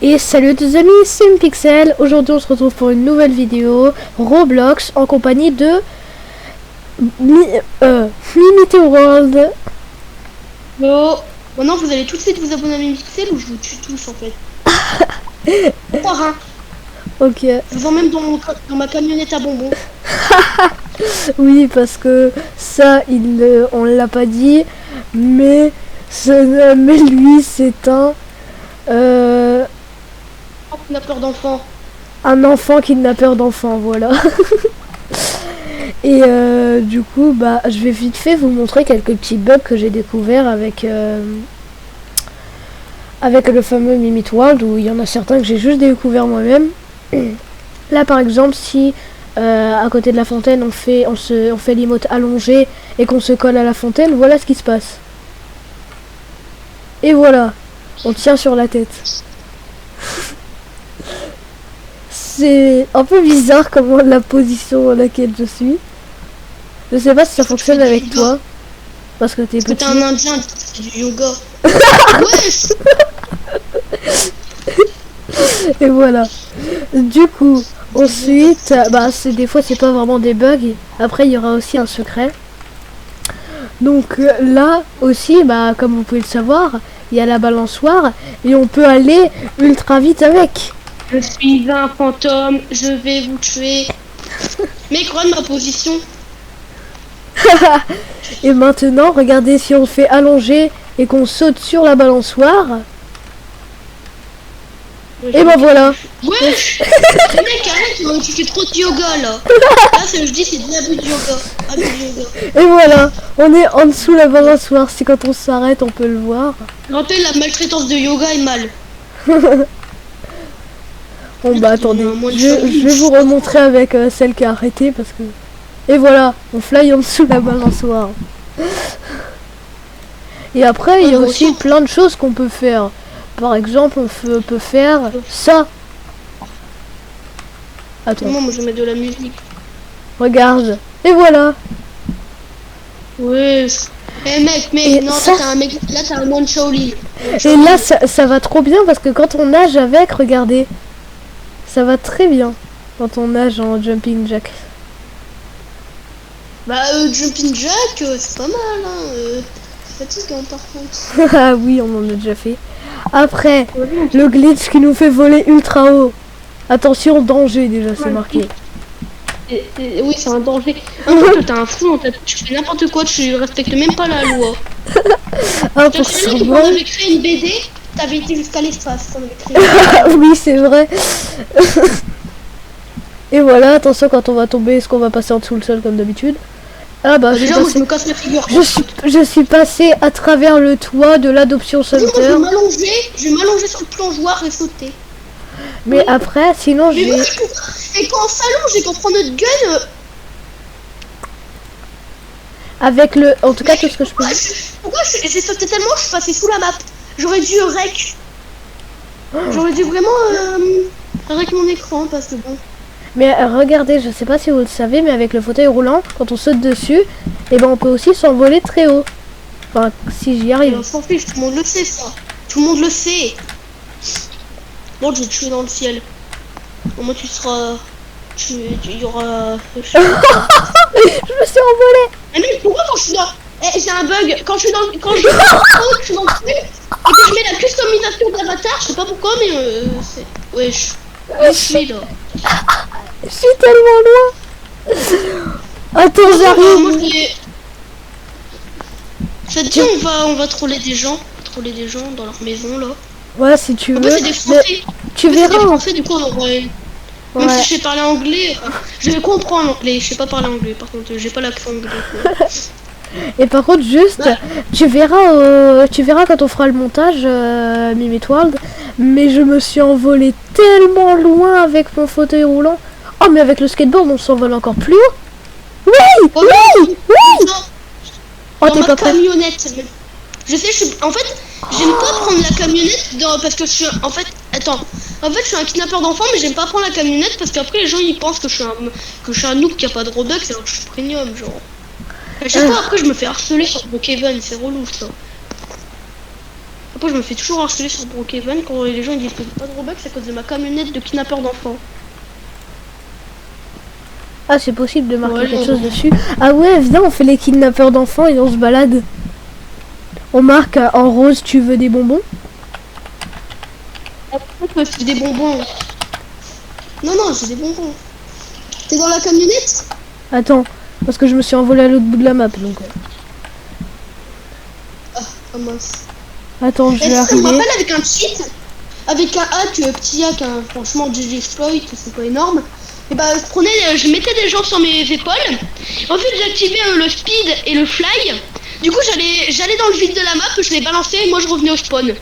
Et salut tous les amis, c'est Mpixel. Aujourd'hui on se retrouve pour une nouvelle vidéo Roblox en compagnie de Mimity World. Bon, maintenant vous allez tout de suite vous abonner à Mpixel ou je vous tue tous en fait. Par un. Ok. Je vous emmène dans ma camionnette à bonbons. Oui, parce que ça, on l'a pas dit, mais, mais lui c'est On a peur d'enfants. un enfant kidnappeur d'enfants, voilà. Et du coup, bah, je vais vite fait vous montrer quelques petits bugs que j'ai découvert avec le fameux Mimity World, où il y en a certains que j'ai juste découvert moi-même. Là, par exemple, si à côté de la fontaine, on fait l'emote allongé et qu'on se colle à la fontaine, voilà ce qui se passe. Et voilà, on tient sur la tête. C'est un peu bizarre comment la position dans laquelle je suis. Je sais pas si ça fonctionne avec toi. Parce que t'es petit. T'es un indien qui fait du yoga. Ouais. Et voilà. Du coup, ensuite, bah des fois c'est pas vraiment des bugs. Après il y aura aussi un secret. Donc là aussi, bah comme vous pouvez le savoir, il y a la balançoire et on peut aller ultra vite avec. Je suis un fantôme, je vais vous tuer. Mec, regarde ma position. Et maintenant, regardez, si on fait allonger et qu'on saute sur la balançoire. Et ben voilà. Ouais. Mec, arrête, tu fais trop de yoga là. Là, je dis, c'est de l'abus de yoga. Abus de yoga. Et voilà, on est en dessous de la balançoire. Si quand on s'arrête, on peut le voir. Je rappelle, la maltraitance de yoga est mal. Bon bah attendez, je vais vous remontrer avec celle qui a arrêté parce que... Et voilà, on fly en dessous de la balançoire. Et après, il y a aussi plein de choses qu'on peut faire. Par exemple, on peut faire ça. Attends. Moi, je mets de la musique. Regarde. Et voilà. Ouais. Eh mec, Et non, ça... là t'as un mec, là t'as un moine Shaolin. Et là, ça va trop bien parce que quand on nage avec, regardez. Ça va très bien quand on nage en jumping jack. Bah jumping jack, c'est pas mal hein. C'est fatigant par contre. Ah oui, on en a déjà fait. Après, le glitch qui nous fait voler ultra haut. Attention, danger déjà, c'est marqué. Oui, c'est un danger. En fait, t'es un fou, tu fais n'importe quoi, tu respectes même pas la loi. Ah, pour ça, on avait créé une BD, t'avais été jusqu'à l'espace. Oui, c'est vrai. Et voilà, attention quand on va tomber, est-ce qu'on va passer en dessous le sol comme d'habitude? Ah bah déjà, moi, je me casse la figure. Je suis passé à travers le toit de l'adoption center. Je vais m'allonger sur le plongeoir et sauter. Mais oui. Après, sinon je vais... Et quand on s'allonge et qu'on prend notre gun... Avec le... En tout cas, tout ce que je peux... Pourquoi j'ai sauté tellement, je suis passé sous la map. J'aurais dû rec. J'aurais dû vraiment rec mon écran parce que bon... Mais regardez, je sais pas si vous le savez, mais avec le fauteuil roulant, quand on saute dessus, et ben on peut aussi s'envoler très haut. Enfin, si j'y arrive. On s'en fiche, tout le monde le sait ça. Tout le monde le sait. Bon, je vais te tuer dans le ciel. Au moins tu seras... Il y aura... Je me suis envolée. Mais pourquoi quand je suis dans... Eh, j'ai un bug. Quand je suis dans... Quand je suis dans le truc, et que je mets la customisation d'avatar, je sais pas pourquoi, mais c'est... Wesh. Je suis là. Je suis tellement loin. Attends, j'arrive. Ça te dit, on va troller des gens dans leur maison là. Ouais, si tu veux. C'est des Français. Tu verras. Des Français, du coup, on aurait... Même si je sais parler anglais, je vais comprendre l'anglais. Je sais pas parler anglais, par contre, j'ai pas l'accent anglais. Et par contre, juste, tu verras quand on fera le montage Mimity World. Mais je me suis envolée tellement loin avec mon fauteuil roulant. Oh, mais avec le skateboard, on s'envole encore plus haut. Oui, oui, oui. Oh, t'es pas prêt? Camionnette. Je sais, en fait, j'aime pas prendre la camionnette parce que je suis... En fait, attends. En fait, je suis un kidnappeur d'enfants, mais j'aime pas prendre la camionnette parce qu'après, les gens, ils pensent que je suis un noob qui a pas de Robux alors que je suis premium, genre. À chaque fois, après, je me fais harceler par Kevin, c'est relou, ça. Après, je me fais toujours harceler sur Brookhaven quand les gens ils disent que j'ai pas de Robux à cause de ma camionnette de kidnappeur d'enfants. Ah, c'est possible de marquer Ouais, quelque non. chose dessus. Ah ouais, viens, on fait les kidnappeurs d'enfants et on se balade. On marque en rose, tu veux des bonbons? Après, c'est des bonbons. Non, non, c'est des bonbons. T'es dans la camionnette? Attends, parce que je me suis envolé à l'autre bout de la map, donc... Ah mince. Attends, je vais Est-ce que ça me arriver. rappelle avec un cheat? Avec un hack, petit hack, hein, franchement, GG Exploit, c'est pas énorme. Et bah, je mettais des gens sur mes épaules. En fait, j'activais le speed et le fly. Du coup, j'allais dans le vide de la map, je les balançais et moi je revenais au spawn.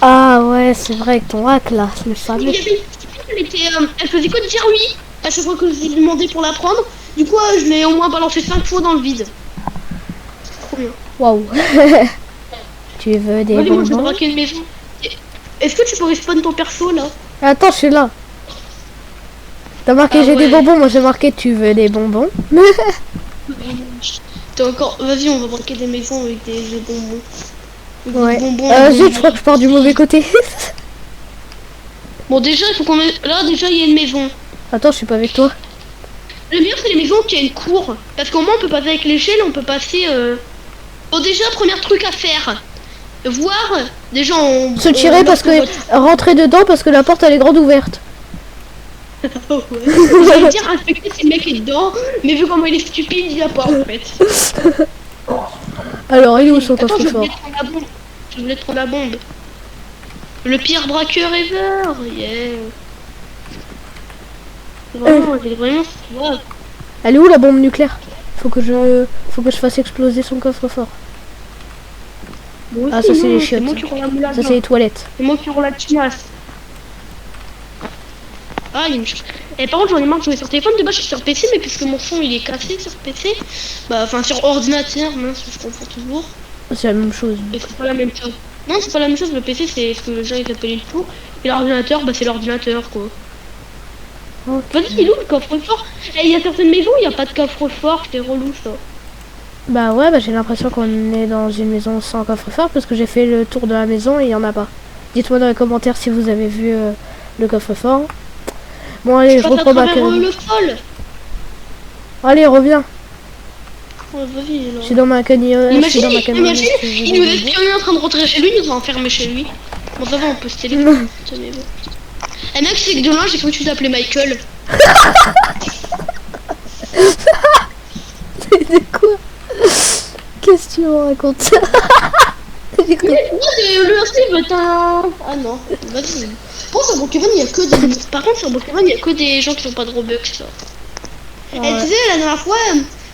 Ah ouais, c'est vrai, avec ton hack là, le fameux. Il y avait une fille, elle faisait que de dire oui à chaque fois que je lui demandais pour la prendre. Du coup, je l'ai au moins balancé 5 fois dans le vide. Trop bien. Waouh. Tu veux des Vas-y, moi je vais bonbons? braquer une maison. Est-ce que tu peux respawn ton perso là? Attends, je suis là. T'as marqué Ah j'ai des ouais. bonbons, moi j'ai marqué tu veux des bonbons. T'es encore. Vas-y, on va braquer des maisons avec des bonbons. Avec Ouais. des bonbons, des Zut, bonbons. je crois que je pars du mauvais côté. Bon, déjà, il faut qu'on mette. Là, déjà, il y a une maison. Attends, je suis pas avec toi. Le mieux, c'est les maisons qui a une cour. Parce qu'au moins, on peut passer avec l'échelle, on peut passer. Bon, déjà, premier truc à faire. Voir. Déjà, on. Se tirer parce que... Rentrer dedans parce que la porte elle est grande ouverte. Oh, ouais. J'allais dire respecter si le mec est dedans, mais vu comment il est stupide, il y a pas en fait. Alors, il est où son Attends, je coffre-fort? voulais prendre la bombe. Je voulais prendre la bombe. Le pire braqueur ever, yeah. Vraiment, j'ai vraiment. Wow. Elle est où la bombe nucléaire? Faut que je fasse exploser son coffre-fort. Moi Ah, aussi, ça, c'est non, les chiottes. moi qui roule la moulade. Ça c'est les toilettes. C'est moi qui roule la chinasse. Ah, il y a une chose. Et par contre, j'en ai marre de jouer sur téléphone. De base, je suis sur PC, mais puisque mon son il est cassé sur PC, bah, enfin sur ordinateur, mince, je confonds toujours. C'est la même chose. Et c'est pas la même chose. Non, c'est pas la même chose. Le PC, c'est ce que les gens ils appellent le tout. Et l'ordinateur, bah, c'est l'ordinateur quoi. Ok. Vas-y, il est où le coffre-fort? Eh, il y a certaines maisons où il n'y a pas de coffre-fort, c'est relou ça. Bah ouais, bah j'ai l'impression qu'on est dans une maison sans coffre-fort parce que j'ai fait le tour de la maison et il y en a pas. Dites-moi dans les commentaires si vous avez vu le coffre-fort. Bon allez, je passe à reprends ma travers connerie. le sol. Allez, reviens. Ouais, vas-y, Je là. suis dans ma camionnette. Je suis dans ma camionnette. Imagine, il nous espionnait en train de rentrer chez lui, il nous a enfermé chez lui. Bon, ça va, on peut se téléporter. Mais bon. Eh mec, c'est que demain, j'ai cru que tu t'appelais Michael. C'est quoi? Qu'est-ce que tu me racontes? J'ai cru- Le Steve, t'as... Ah non, vas-y. Bon, sur Brookhaven, il y a que des... Par contre, sur Brookhaven, il y a que des gens qui n'ont pas de Robux, ça. Ouais. Et tu sais, la dernière fois,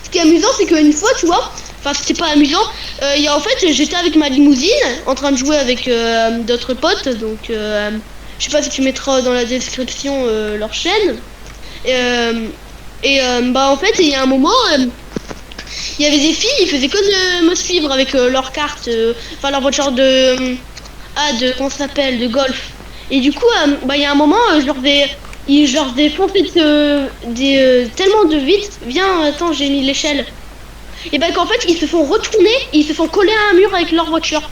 ce qui est amusant, c'est qu'une fois, tu vois, enfin, c'était pas amusant, il y a, en fait, j'étais avec ma limousine, en train de jouer avec d'autres potes, donc, je sais pas si tu mettras dans la description leur chaîne. Bah, en fait, il y a un moment, il y avait des filles, ils faisaient que de me suivre avec leur carte, enfin, leur voiture de... comment ça s'appelle, de golf. Et du coup, bah, il y a un moment, je leur ai foncé tellement de vite. Viens, attends, j'ai mis l'échelle. Et bah qu'en fait, ils se sont retournés, ils se sont collés à un mur avec leur voiture.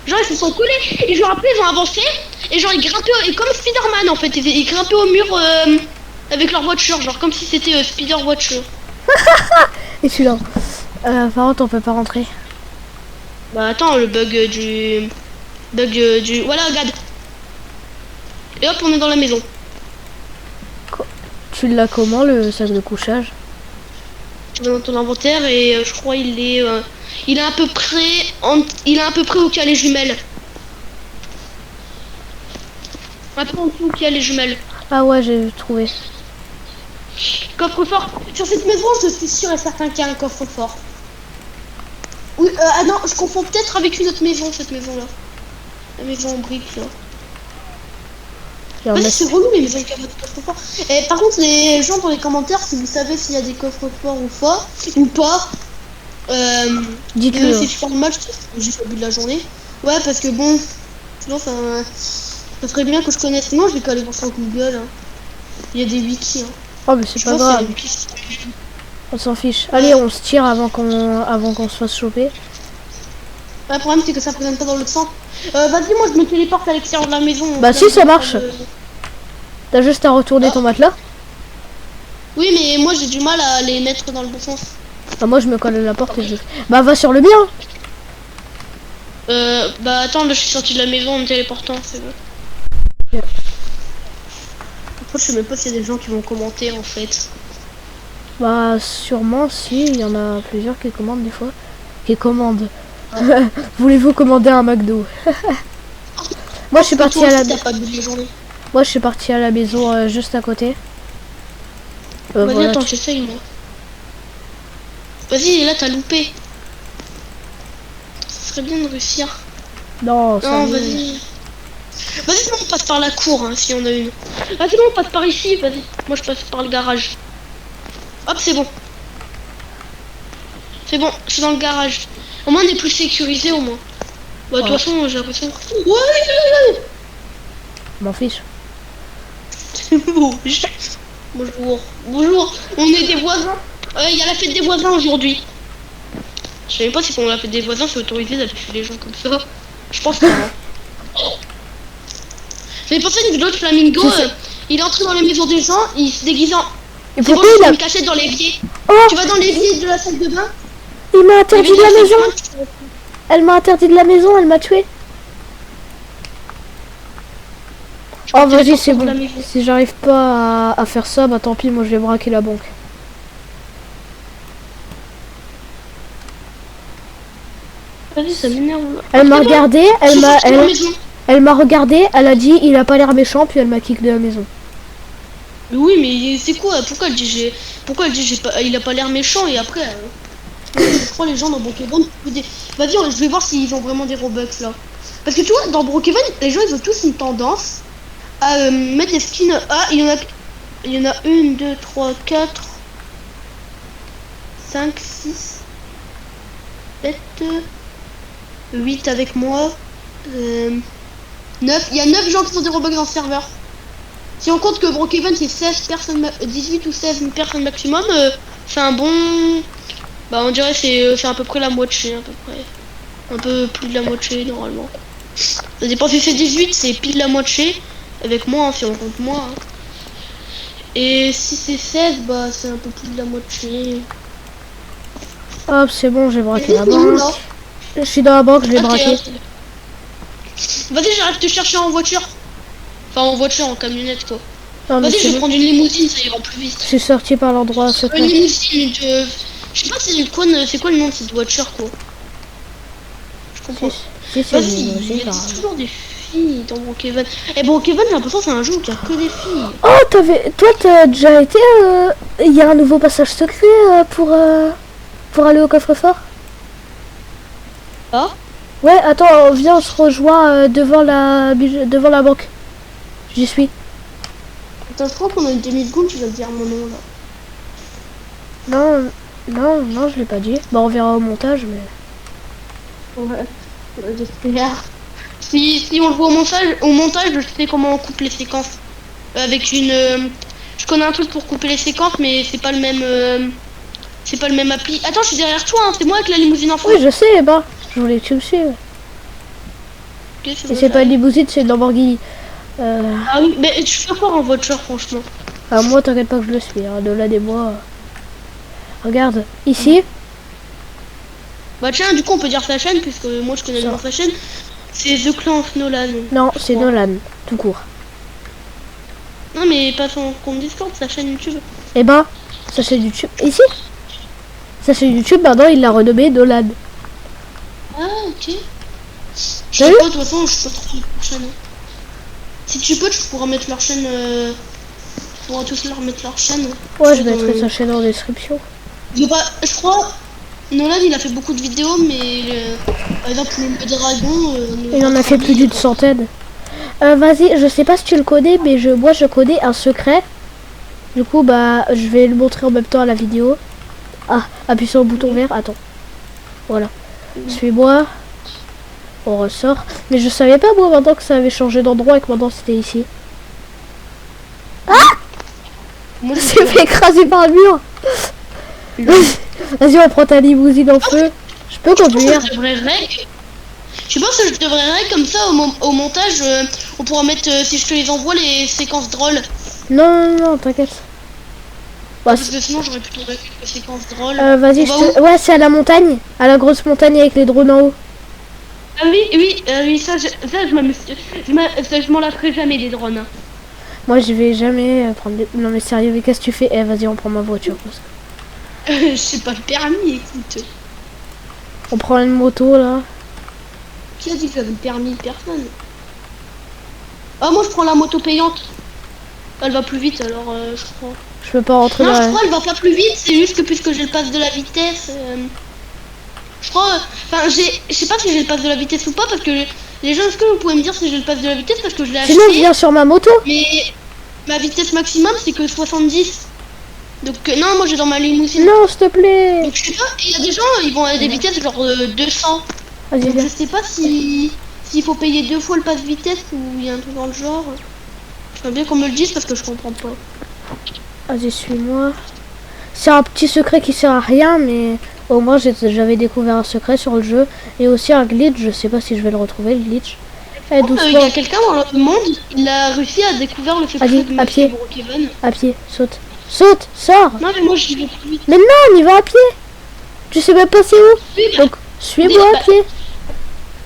Genre, ils se sont collés, et genre après, ils ont avancé, et genre, ils grimpaient, et comme Spider-Man en fait, ils grimpaient au mur avec leur voiture, genre comme si c'était Spider-Voiture. Et celui-là. Par contre, on peut pas rentrer. Bah attends, le bug du... Voilà, regarde. Et hop, on est dans la maison. Tu l'as comment le sac de couchage? Dans ton inventaire et je crois il est à peu près où qu'il y a les jumelles. Un peu en dessous où qu'il y a les jumelles. Ah ouais, j'ai trouvé. Coffre-fort. Sur cette maison, je suis sûr et certain qu'il y a un coffre-fort. Oui, ah non, je confonds peut-être avec une autre maison, cette maison-là. La maison en briques, là. Il y en a- Ouais, c'est relou les maisons qui ont pas de coffre-fort. Et par contre, les gens dans les commentaires, si vous savez s'il y a des coffres-forts ou pas, Dites-le. si tu fais le match, juste au bout de la journée. Ouais, parce que bon, sinon ça serait bien que je connaisse. Sinon, je vais qu'aller voir sur Google. Hein. Il y a des wikis. Hein. Oh, mais c'est Je pas pense qu'il y a grave. des wikis. On s'en fiche. Allez, on se tire avant qu'on se fasse choper. Le problème c'est que ça présente pas dans l'autre sens. Vas-y, moi je me téléporte à l'extérieur de la maison. Bah si, ça marche. T'as juste à retourner ton matelas. Oui, mais moi j'ai du mal à les mettre dans le bon sens. Bah moi je me colle à la porte et je... Bah va sur le mien. Bah attends, là je suis sorti de la maison en me téléportant, c'est bon. Yeah. Après je sais même pas s'il y a des gens qui vont commenter en fait. Bah sûrement si, il y en a plusieurs qui commandent des fois. Qui commandent. Voulez-vous commander un McDo? Moi je suis parti à la... Moi je suis parti à la maison juste à côté. Vas-y, voilà, attends, j'essaye moi. Vas-y, là t'as loupé. Ça serait bien de réussir. Non, ça Non, vas-y. Vas-y, sinon on passe par la cour, hein, si on a une. Ah, sinon on passe par ici, vas-y. Moi je passe par le garage. Hop, c'est bon. C'est bon, je suis dans le garage. Au moins on est plus sécurisé au moins. Bah, de toute façon, j'ai l'impression. Ouais, m'en fiche. Bonjour. Bonjour. On est des voisins. Il y a la fête des voisins aujourd'hui. Je sais même pas si pendant la fête des voisins c'est autorisé d'afficher les gens comme ça. Je pense pas. J'avais pensé à une vidéo de Flamingo. Il est entré dans les maisons des gens, il se déguise en. Et pourquoi il a une cachette dans l'évier. Oh, tu vas dans l'évier de la salle de bain. Il m'a interdit de la maison. Elle m'a interdit de la maison, elle m'a tué. Oh vas-y, c'est bon. Si j'arrive pas à faire ça, bah tant pis, moi je vais braquer la banque. Vas-y, ça m'énerve. Elle m'a regardé, elle m'a regardé, elle a dit il a pas l'air méchant, puis elle m'a kick de la maison. Oui, mais c'est quoi? Pourquoi elle dit il a pas l'air méchant et après je crois les gens dans Brookhaven. Vas-y, je vais voir s'ils ont vraiment des Robux là. Parce que tu vois, dans Brookhaven, les gens ils ont tous une tendance à mettre des skins. Ah, il y en a 1, 2, 3, 4, 5, 6, 7, 8 avec moi, 9. Il y a 9 gens qui sont des Robux dans le serveur. Si on compte que Brookhaven c'est 16 personnes, 18 ou 16 personnes maximum, c'est un bon... Bah on dirait c'est à peu près la moitié, à peu près. Un peu plus de la moitié normalement. Ça dépend si c'est 18, c'est pile la moitié. Avec moi, hein, si on compte moi. Hein. Et si c'est 16, bah c'est un peu plus de la moitié. Hop, c'est bon, j'ai braqué la banque. Je suis dans la banque, je l'ai braqué. Vas-y, j'arrête de te chercher en voiture. Enfin en voiture, en camionnette quoi. Vas-y, je vais prendre une limousine, ça ira plus vite. Je suis sorti par l'endroit secret. Une limousine de... Je sais pas si c'est quoi le nom de cette voiture quoi. Je comprends. Si, vas-y, il y a toujours des filles dans Brookhaven. Et Brookhaven, j'ai l'impression que c'est un jeu où il y a que des filles. Oh, toi t'as déjà été... Il y a un nouveau passage secret pour aller au coffre-fort. Ah? Ouais, attends, viens, on se rejoint devant la banque. J'y suis. Attends, je crois qu'on a une demi-seconde, tu vas dire mon nom là. Non, je l'ai pas dit. Bah on verra au montage, mais... Ouais, j'espère. Si on le voit au montage, je sais comment on coupe les séquences. Avec une... je connais un truc pour couper les séquences, mais c'est pas le même... c'est pas le même appli. Attends, je suis derrière toi, hein, c'est moi avec la limousine en face. Oui, je sais, bah. Je voulais que tu me suives. Okay, et c'est pas une limousine, c'est une Lamborghini. Ah oui, mais tu fais quoi en voiture, franchement? Ah, moi, t'inquiète pas que je le suis. Hein, de là des mois. Regarde, ici. Bah tiens, du coup, on peut dire sa chaîne, puisque moi, je connais bien sa chaîne. C'est The Clan of Nolan. Non, c'est Nolan, tout court. Non, mais pas son compte Discord, sa chaîne YouTube. Eh ben, sa chaîne YouTube. Ici sa chaîne YouTube, maintenant, il l'a renommée Nolan. Ah, ok. Je sais pas, de toute façon, je peux trop leur chaîne. Si tu peux, tu pourras mettre leur chaîne. Tu pourras tous leur mettre leur chaîne. Ouais, je mettrai sa chaîne en description. Je crois. Nolan, il a fait beaucoup de vidéos, mais par exemple, le dragon. Il en a fait plus d'une centaine. Vas-y, je sais pas si tu le connais, mais moi je connais un secret. Du coup, bah, je vais le montrer en même temps à la vidéo. Ah, appuie sur le bouton vert. Attends. Voilà. Suis-moi. On ressort. Mais je savais pas moi maintenant que ça avait changé d'endroit et que maintenant c'était ici. Ah! Moi je s'est fait écraser par le mur. Vas-y, on prend ta limousine en feu. Je peux conduire. pense que je devrais comme ça au montage, on pourra mettre, si je te les envoie, les séquences drôles. Non, t'inquiète. Bah, Parce que sinon j'aurais plutôt quelques séquences drôles. vas-y, ouais, c'est à la montagne, à la grosse montagne avec les drones en haut. Ah oui, ça je m'en lasserai jamais des drones. Moi, je vais jamais prendre des... Non, mais sérieux, mais qu'est-ce que tu fais? Eh, vas-y, on prend ma voiture. Je sais pas le permis, écoute. On prend une moto, là. Qui a dit que j'avais le permis? Personne. Ah, moi je prends la moto payante. Elle va plus vite, alors je prends. Je peux pas rentrer non, dans je crois elle va pas plus vite, c'est juste que puisque j'ai le pass de la vitesse... je crois... Enfin, je sais pas si j'ai le pass de la vitesse ou pas, parce que les gens, est-ce que vous pouvez me dire si j'ai le pass de la vitesse, parce que je l'ai acheté. Sinon, viens sur ma moto. Mais ma vitesse maximum, c'est que 70. Donc non, moi j'ai dans ma limousine. Non, s'il te plaît. Donc je sais pas, il y a des gens, ils vont à des vitesses genre 200. Vas-y, Donc viens. je sais pas si s'il faut payer 2 fois le pass vitesse ou il y a un truc dans le genre. J'aimerais bien qu'on me le dise parce que je comprends pas. Vas-y, suis-moi. C'est un petit secret qui sert à rien, mais au moins j'avais découvert un secret sur le jeu. Et aussi un glitch, je sais pas si je vais le retrouver, le glitch. Eh, doucement. Il y a quelqu'un dans le monde, il a réussi à découvrir le secret de à pied. Brookhaven. À pied, saute. Saute, sors. Non mais moi je vais plus vite. Mais non, on y va à pied. Tu sais même pas c'est où. Oui, Donc, suis-moi à pied.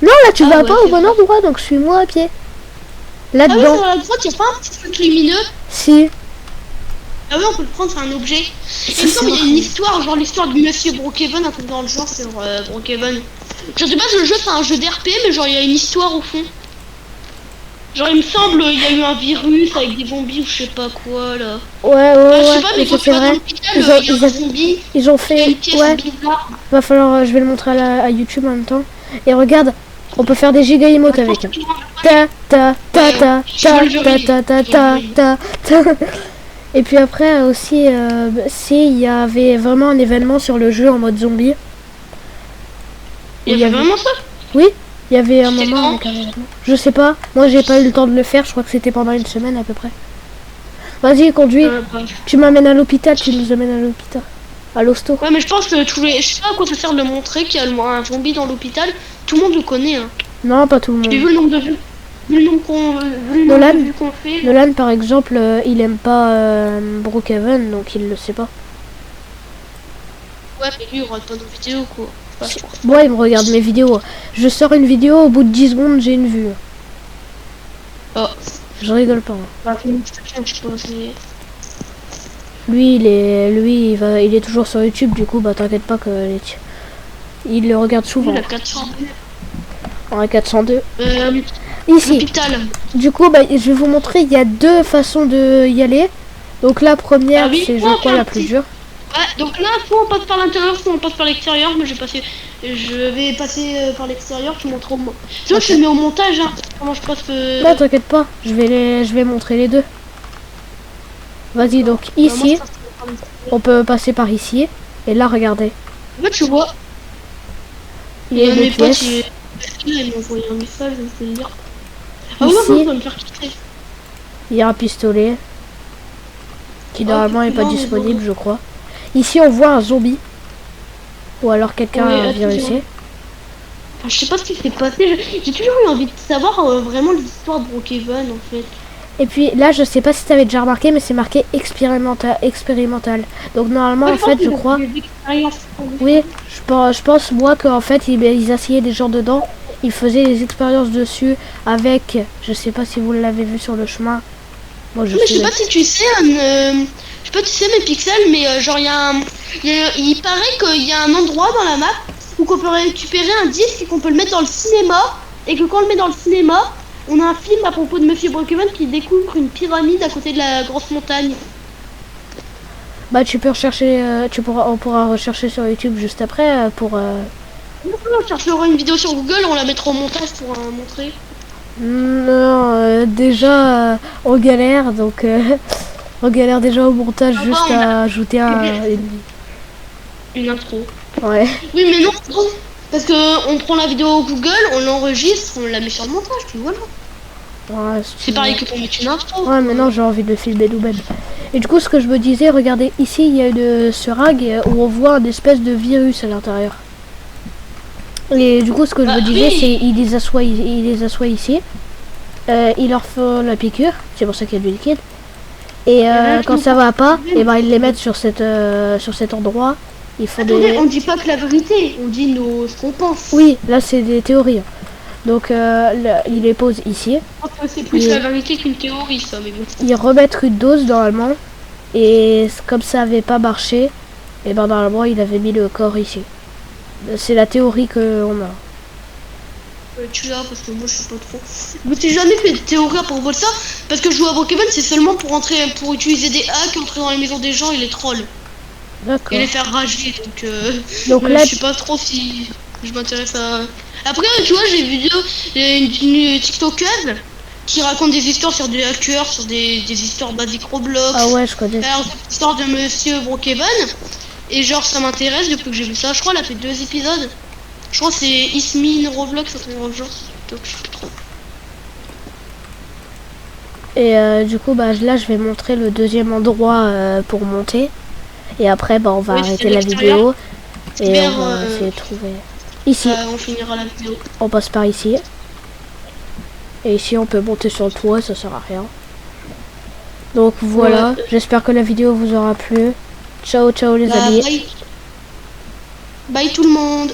Non, là tu vas pas au bon endroit, donc suis-moi à pied. Ah oui, Là-dedans. sur la droite, il n'y a pas un petit truc lumineux. Si. Ah oui, on peut le prendre, c'est un objet. Il me semble qu'il y a une histoire, genre l'histoire de Monsieur Brookhaven, un truc dans le genre sur Brookhaven. Je sais pas si le jeu c'est un jeu d'RP, mais genre il y a une histoire au fond. Genre il me semble il y a eu un virus avec des zombies ou je sais pas quoi là. Ouais, je sais pas, mais quand tu vas dans l'hôpital, il y a un zombie. Ils ont fait. Une pièce bizarre. Va falloir, je vais le montrer à YouTube en même temps. Et regarde, on peut faire des giga emotes avec. Ta. Et puis après aussi, il y avait vraiment un événement sur le jeu en mode zombie. Il y avait vraiment ça? Oui, il y avait un moment avec un événement. Je sais pas, moi j'ai pas eu le temps de le faire, je crois que c'était pendant une semaine à peu près. Vas-y, conduis. Tu m'amènes à l'hôpital, tu nous amènes à l'hôpital. À l'hosto. Ouais, mais je pense que je sais pas à quoi ça sert de montrer qu'il y a un zombie dans l'hôpital. Tout le monde le connaît. Hein. Non, pas tout le monde. J'ai vu le nombre de vues. Qu'on fait. Nolan, par exemple, il aime pas Brookhaven, donc il le sait pas. Ouais, mais lui, il regarde pas nos vidéos, quoi. Moi, il me regarde mes vidéos. Je sors une vidéo, au bout de 10 secondes, j'ai une vue. Oh. Je rigole pas. Bah, lui, il est toujours sur YouTube, du coup, bah t'inquiète pas que il le regarde souvent. Il a 402. En 402. Ici. L'hôpital. Du coup, bah, je vais vous montrer, il y a deux façons de y aller. Donc la première, c'est je crois la plus dure. Ouais, donc là, soit on passe par l'intérieur, soit on passe par l'extérieur. Mais je vais passer par l'extérieur, je montre au moins. Sinon, je le mets au montage, hein. Comment je passe Non, t'inquiète pas, je vais montrer les deux. Vas-y, donc ici, on peut passer par ici. Et là, regardez. Là, tu vois. Il y a des pièces. Il m'a envoyé un message, je vais le dire. Ah oui, ça va me faire quitter. Il y a un pistolet qui normalement n'est pas disponible, je crois. Ici, on voit un zombie. Ou alors quelqu'un a virusé. Enfin, je sais pas ce qui s'est passé. J'ai toujours eu envie de savoir vraiment l'histoire de Brookhaven en fait. Et puis là, je sais pas si tu avais déjà remarqué, mais c'est marqué expérimental. Donc normalement, en fait, je crois. Oui, je pense moi qu'en fait, ils essayaient des gens dedans. Ils faisaient des expériences dessus avec. Je sais pas si vous l'avez vu sur le chemin. Moi, je sais pas si tu sais. Je sais pas si tu sais mes pixels, mais genre il paraît qu'il y a un endroit dans la map où on peut récupérer un disque et qu'on peut le mettre dans le cinéma. Et que quand on le met dans le cinéma, on a un film à propos de Monsieur Brookhaven qui découvre une pyramide à côté de la grosse montagne. Bah tu peux rechercher, on pourra rechercher sur YouTube juste après pour. On cherchera une vidéo sur Google, on la mettra au montage pour montrer. Non, déjà on galère donc on galère déjà au montage juste à ajouter une intro. Ouais. Oui mais non, parce que on prend la vidéo au Google, on l'enregistre, on la met sur le montage, puis voilà. Ouais, c'est pareil que pour mettre une intro. Ouais, mais non, j'ai envie de le filmer nous-mêmes. Et du coup, ce que je me disais, regardez, ici, il y a une seringue où on voit une espèce de virus à l'intérieur. Et du coup, ce que je vous disais, oui. c'est il les assoit ici. Il leur fait la piqûre, c'est pour ça qu'il y a du liquide. Et quand ça va pas, et ben ils les mettent sur cet endroit. Ils font Attendez, on dit pas que la vérité, on dit ce qu'on pense. Oui, là c'est des théories. Hein. Donc ils les posent ici. C'est plus la vérité qu'une théorie, ça, mais bon. Ils remettent une dose normalement. Et comme ça avait pas marché, et ben normalement il avait mis le corps ici. C'est la théorie qu'on a. Tu l'as parce que moi je sais pas trop. Je me suis jamais fait de théorie à propos de ça parce que jouer à Pokémon c'est seulement pour utiliser des hacks, entrer dans les maisons des gens et les trolls. D'accord. Et les faire rager donc là, je sais pas trop si je m'intéresse à. Après tu vois j'ai vu une TikTokeuse qui raconte des histoires sur des hackers, sur des histoires basiques Roblox. Ah ouais je connais. Alors l'histoire de Monsieur Brookhaven et genre ça m'intéresse depuis que j'ai vu ça. Je crois elle a fait 2 épisodes. Je crois que c'est Ismine Roblox, un truc dans le genre. Donc je sais plus trop. Et du coup bah là je vais montrer le deuxième endroit pour monter. Et après bah on va arrêter la vidéo. Et on va essayer de trouver. Ici. On finira la vidéo. On passe par ici. Et ici on peut monter sur le toit, ça sert à rien. Donc voilà, j'espère que la vidéo vous aura plu. Ciao ciao les amis. Bye. Bye tout le monde.